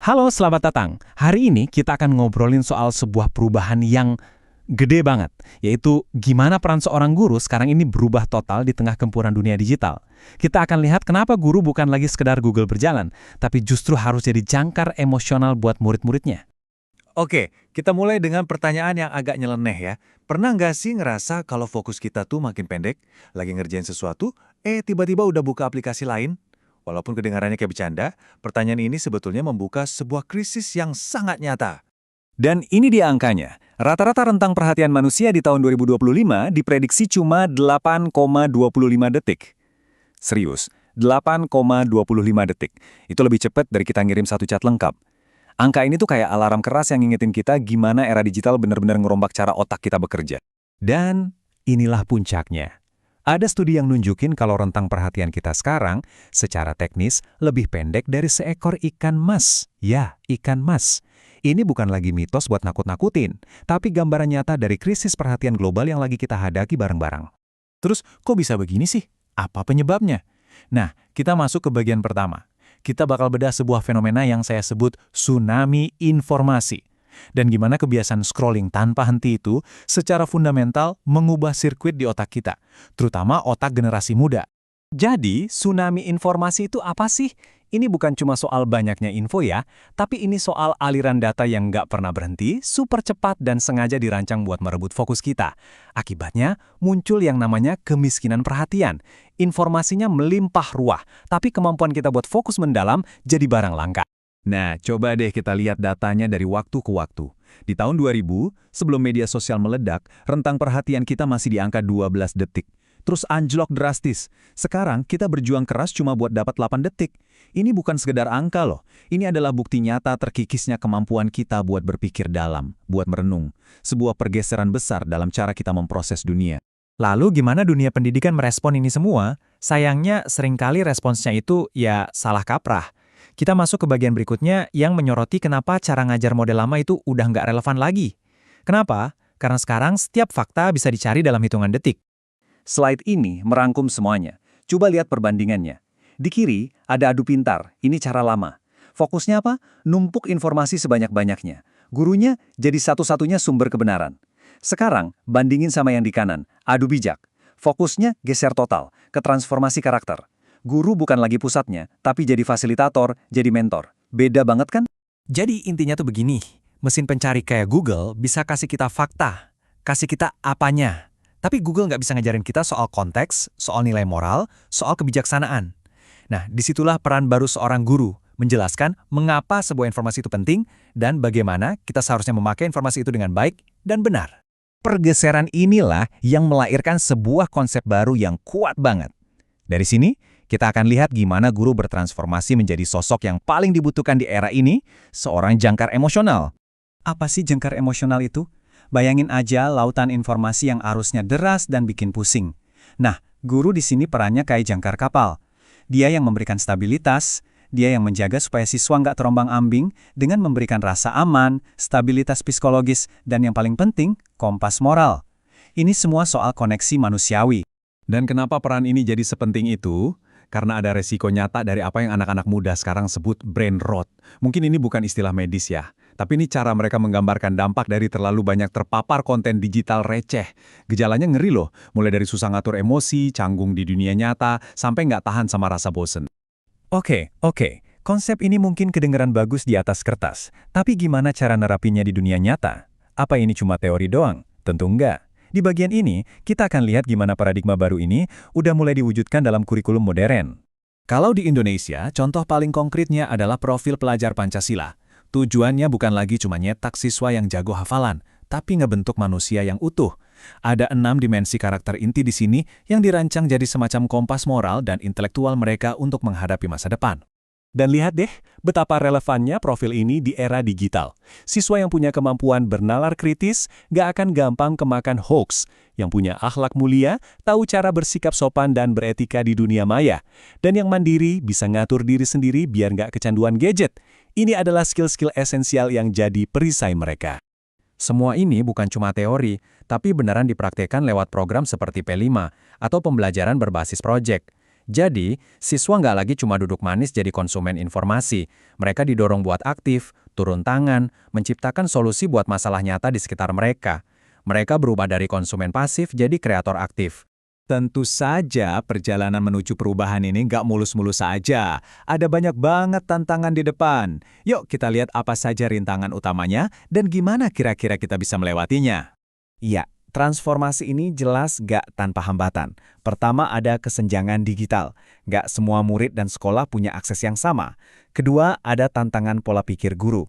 Halo, selamat datang. Hari ini kita akan ngobrolin soal sebuah perubahan yang gede banget, yaitu gimana peran seorang guru sekarang ini berubah total di tengah gempuran dunia digital. Kita akan lihat kenapa guru bukan lagi sekedar Google berjalan, tapi justru harus jadi jangkar emosional buat murid-muridnya. Oke, kita mulai dengan pertanyaan yang agak nyeleneh ya. Pernah nggak sih ngerasa kalau fokus kita tuh makin pendek, lagi ngerjain sesuatu, tiba-tiba udah buka aplikasi lain? Walaupun kedengarannya kayak bercanda, pertanyaan ini sebetulnya membuka sebuah krisis yang sangat nyata. Dan ini dia angkanya. Rata-rata rentang perhatian manusia di tahun 2025 diprediksi cuma 8,25 detik. Serius, 8,25 detik. Itu lebih cepat dari kita ngirim satu chat lengkap. Angka ini tuh kayak alarm keras yang ngingetin kita gimana era digital benar-benar ngerombak cara otak kita bekerja. Dan inilah puncaknya. Ada studi yang nunjukin kalau rentang perhatian kita sekarang secara teknis lebih pendek dari seekor ikan mas. Ya, ikan mas. Ini bukan lagi mitos buat nakut-nakutin, tapi gambaran nyata dari krisis perhatian global yang lagi kita hadapi bareng-bareng. Terus, kok bisa begini sih? Apa penyebabnya? Nah, kita masuk ke bagian pertama. Kita bakal bedah sebuah fenomena yang saya sebut tsunami informasi. Dan gimana kebiasaan scrolling tanpa henti itu secara fundamental mengubah sirkuit di otak kita, terutama otak generasi muda. Jadi, tsunami informasi itu apa sih? Ini bukan cuma soal banyaknya info ya, tapi ini soal aliran data yang nggak pernah berhenti, super cepat dan sengaja dirancang buat merebut fokus kita. Akibatnya, muncul yang namanya kemiskinan perhatian. Informasinya melimpah ruah, tapi kemampuan kita buat fokus mendalam jadi barang langka. Nah, coba deh kita lihat datanya dari waktu ke waktu. Di tahun 2000, sebelum media sosial meledak, rentang perhatian kita masih di angka 12 detik. Terus anjlok drastis. Sekarang kita berjuang keras cuma buat dapat 8 detik. Ini bukan sekedar angka loh. Ini adalah bukti nyata terkikisnya kemampuan kita buat berpikir dalam, buat merenung. Sebuah pergeseran besar dalam cara kita memproses dunia. Lalu gimana dunia pendidikan merespon ini semua? Sayangnya seringkali responsnya itu ya salah kaprah. Kita masuk ke bagian berikutnya yang menyoroti kenapa cara ngajar model lama itu udah nggak relevan lagi. Kenapa? Karena sekarang setiap fakta bisa dicari dalam hitungan detik. Slide ini merangkum semuanya. Coba lihat perbandingannya. Di kiri, ada adu pintar. Ini cara lama. Fokusnya apa? Numpuk informasi sebanyak-banyaknya. Gurunya jadi satu-satunya sumber kebenaran. Sekarang, bandingin sama yang di kanan. Adu bijak. Fokusnya geser total, ke transformasi karakter. Guru bukan lagi pusatnya, tapi jadi fasilitator, jadi mentor. Beda banget kan? Jadi intinya tuh begini, mesin pencari kayak Google bisa kasih kita fakta, kasih kita apanya. Tapi Google nggak bisa ngajarin kita soal konteks, soal nilai moral, soal kebijaksanaan. Nah, disitulah peran baru seorang guru, menjelaskan mengapa sebuah informasi itu penting dan bagaimana kita seharusnya memakai informasi itu dengan baik dan benar. Pergeseran inilah yang melahirkan sebuah konsep baru yang kuat banget. Dari sini, kita akan lihat gimana guru bertransformasi menjadi sosok yang paling dibutuhkan di era ini, seorang jangkar emosional. Apa sih jangkar emosional itu? Bayangin aja lautan informasi yang arusnya deras dan bikin pusing. Nah, guru di sini perannya kayak jangkar kapal. Dia yang memberikan stabilitas, dia yang menjaga supaya siswa nggak terombang-ambing dengan memberikan rasa aman, stabilitas psikologis, dan yang paling penting, kompas moral. Ini semua soal koneksi manusiawi. Dan kenapa peran ini jadi sepenting itu? Karena ada resiko nyata dari apa yang anak-anak muda sekarang sebut brain rot. Mungkin ini bukan istilah medis ya, tapi ini cara mereka menggambarkan dampak dari terlalu banyak terpapar konten digital receh. Gejalanya ngeri loh, mulai dari susah ngatur emosi, canggung di dunia nyata, sampai nggak tahan sama rasa bosen. Oke. Konsep ini mungkin kedengaran bagus di atas kertas, tapi gimana cara nerapinya di dunia nyata? Apa ini cuma teori doang? Tentu enggak. Di bagian ini, kita akan lihat gimana paradigma baru ini udah mulai diwujudkan dalam kurikulum modern. Kalau di Indonesia, contoh paling konkretnya adalah profil pelajar Pancasila. Tujuannya bukan lagi cuma nyetak siswa yang jago hafalan, tapi ngebentuk manusia yang utuh. Ada 6 dimensi karakter inti di sini yang dirancang jadi semacam kompas moral dan intelektual mereka untuk menghadapi masa depan. Dan lihat deh, betapa relevannya profil ini di era digital. Siswa yang punya kemampuan bernalar kritis gak akan gampang kemakan hoax. Yang punya akhlak mulia, tahu cara bersikap sopan dan beretika di dunia maya. Dan yang mandiri, bisa ngatur diri sendiri biar gak kecanduan gadget. Ini adalah skill-skill esensial yang jadi perisai mereka. Semua ini bukan cuma teori, tapi beneran dipraktekkan lewat program seperti P5 atau pembelajaran berbasis proyek. Jadi, siswa nggak lagi cuma duduk manis jadi konsumen informasi. Mereka didorong buat aktif, turun tangan, menciptakan solusi buat masalah nyata di sekitar mereka. Mereka berubah dari konsumen pasif jadi kreator aktif. Tentu saja perjalanan menuju perubahan ini nggak mulus-mulus saja. Ada banyak banget tantangan di depan. Yuk kita lihat apa saja rintangan utamanya dan gimana kira-kira kita bisa melewatinya. Iya, transformasi ini jelas nggak tanpa hambatan. Pertama ada kesenjangan digital. Nggak semua murid dan sekolah punya akses yang sama. Kedua ada tantangan pola pikir guru.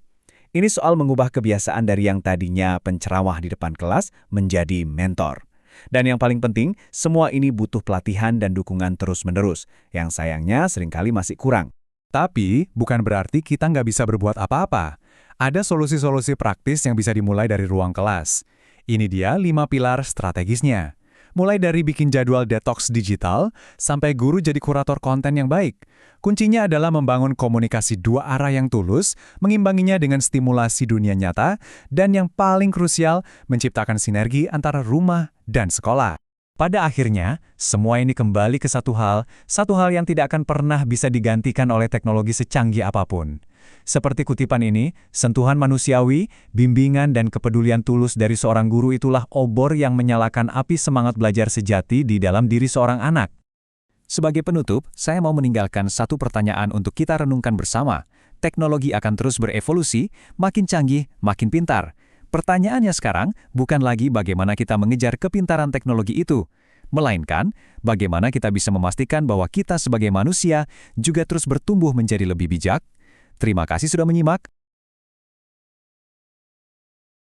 Ini soal mengubah kebiasaan dari yang tadinya penceramah di depan kelas menjadi mentor. Dan yang paling penting, semua ini butuh pelatihan dan dukungan terus-menerus, yang sayangnya seringkali masih kurang. Tapi, bukan berarti kita nggak bisa berbuat apa-apa. Ada solusi-solusi praktis yang bisa dimulai dari ruang kelas. Ini dia 5 pilar strategisnya. Mulai dari bikin jadwal detox digital, sampai guru jadi kurator konten yang baik. Kuncinya adalah membangun komunikasi dua arah yang tulus, mengimbanginya dengan stimulasi dunia nyata, dan yang paling krusial, menciptakan sinergi antara rumah dan sekolah. Pada akhirnya, semua ini kembali ke satu hal yang tidak akan pernah bisa digantikan oleh teknologi secanggih apapun. Seperti kutipan ini, sentuhan manusiawi, bimbingan dan kepedulian tulus dari seorang guru itulah obor yang menyalakan api semangat belajar sejati di dalam diri seorang anak. Sebagai penutup, saya mau meninggalkan satu pertanyaan untuk kita renungkan bersama. Teknologi akan terus berevolusi, makin canggih, makin pintar. Pertanyaannya sekarang bukan lagi bagaimana kita mengejar kepintaran teknologi itu, melainkan bagaimana kita bisa memastikan bahwa kita sebagai manusia juga terus bertumbuh menjadi lebih bijak. Terima kasih sudah menyimak.